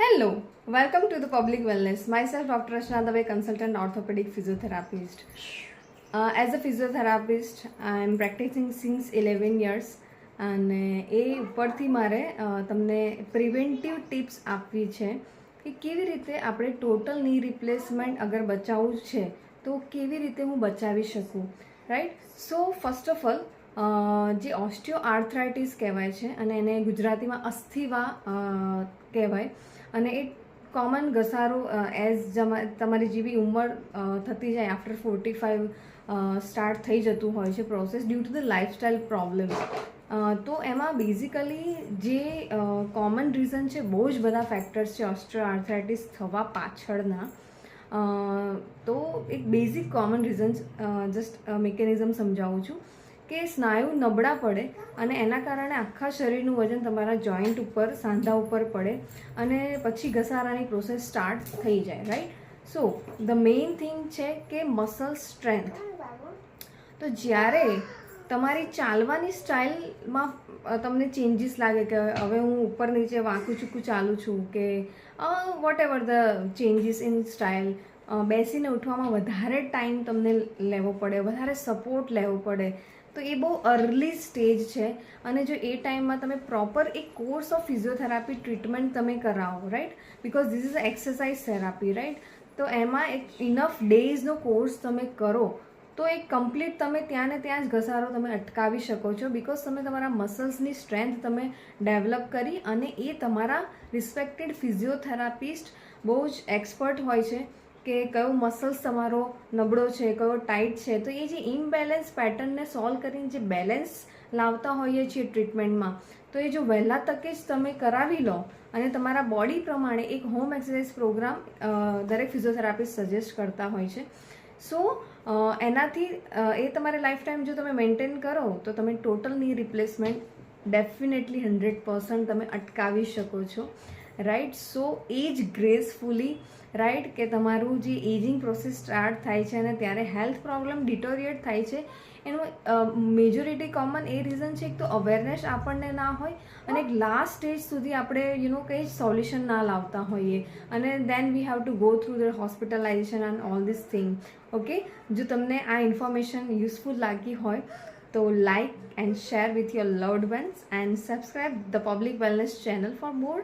Hello, welcome to the Public Wellness. Myself, Dr. Rachna Dave, consultant orthopedic physiotherapist. As a physiotherapist, I am practicing since 11 years. અને એ ઉપરથી મારે તમને preventive tips આપવી છે કે કેવી રીતે આપણે ટોટલ ની રિપ્લેસમેન્ટ અગર બચાવવું છે તો કેવી રીતે હું બચાવી શકું, right? So first of all, જે ઓસ્ટિયો આર્થરાઇટિસ કહેવાય છે અને એને ગુજરાતીમાં અસ્થિવા કહેવાય, અને એ કોમન ઘસારો એઝ તમારી જેવી ઉંમર થતી જાય આફ્ટર 45 સ્ટાર્ટ થઈ જતું હોય છે process due to the lifestyle problem. તો એમાં બેઝિકલી જે કોમન રીઝન છે, બહુ જ બધા ફેક્ટર્સ છે ઓસ્ટિયો આર્થરાઇટિસ થવા પાછળના. તો એક basic common reason just mechanism સમજાવું છું કે સ્નાયુ નબળા પડે અને એના કારણે આખા શરીરનું વજન તમારા જોઈન્ટ ઉપર, સાંધા ઉપર પડે અને પછી ઘસારાની પ્રોસેસ સ્ટાર્ટ થઈ જાય, right? So the main thing છે કે મસલ સ્ટ્રેન્થ. તો જ્યારે તમારી ચાલવાની સ્ટાઇલમાં તમને ચેન્જીસ લાગે કે હવે હું ઉપર નીચે વાંકું ચૂકું ચાલું છું, કે whatever the changes in style, બેસીને ઉઠવામાં વધારે ટાઈમ તમને લેવો પડે, વધારે સપોર્ટ લેવો પડે, તો એ બહુ અર્લી સ્ટેજ છે. અને જો એ ટાઈમમાં તમે પ્રોપર એક કોર્સ ઓફ ફિઝિયોથેરાપી ટ્રીટમેન્ટ તમે કરાવો, right? Because this is exercise therapy, right? તો એમાં એક ઇનફ ડેઝનો કોર્સ તમે કરો તો એક કમ્પ્લીટ તમે ત્યાં ને ત્યાં જ ઘસારો તમે અટકાવી શકો છો, બિકોઝ તમે તમારા મસલ્સની સ્ટ્રેન્થ તમે ડેવલપ કરી અને એ તમારા રિસ્પેક્ટેડ ફિઝિયોથેરાપિસ્ટ બહુ જ એક્સપર્ટ હોય છે કે કયો મસલ્સ તમારો નબળો છે, કયો ટાઈટ છે. તો એ જે ઇમ્બેલેન્સ પેટર્નને સોલ્વ કરીને જે બેલેન્સ લાવતા હોઈએ છીએ ટ્રીટમેન્ટમાં, તો એ જો વહેલા તકે જ તમે કરાવી લો અને તમારા બોડી પ્રમાણે એક હોમ એક્સરસાઇઝ પ્રોગ્રામ દરેક ફિઝિયોથેરાપિસ્ટ સજેસ્ટ કરતા હોય છે. સો એનાથી એ તમારે લાઈફ ટાઈમ જો તમે મેન્ટેન કરો તો તમે ટોટલ ની રિપ્લેસમેન્ટ ડેફિનેટલી 100% તમે અટકાવી શકો છો, રાઈટ? સો એજ ગ્રેસફુલી, રાઈટ? કે તમારું જે એજિંગ પ્રોસેસ સ્ટાર્ટ થાય છે અને ત્યારે હેલ્થ પ્રોબ્લેમ ડિટોરિએટ થાય છે, એનું મેજોરિટી કોમન એ રીઝન છે એક તો અવેરનેસ આપણને ના હોય, અને એક લાસ્ટ સ્ટેજ સુધી આપણે કંઈ જ સોલ્યુશન ના લાવતા હોઈએ, અને then we have to go through the hospitalization and all this thing. Okay, જો તમને આ ઇન્ફોર્મેશન યુઝફુલ લાગી હોય તો like and share with your loved ones and subscribe the public wellness channel for more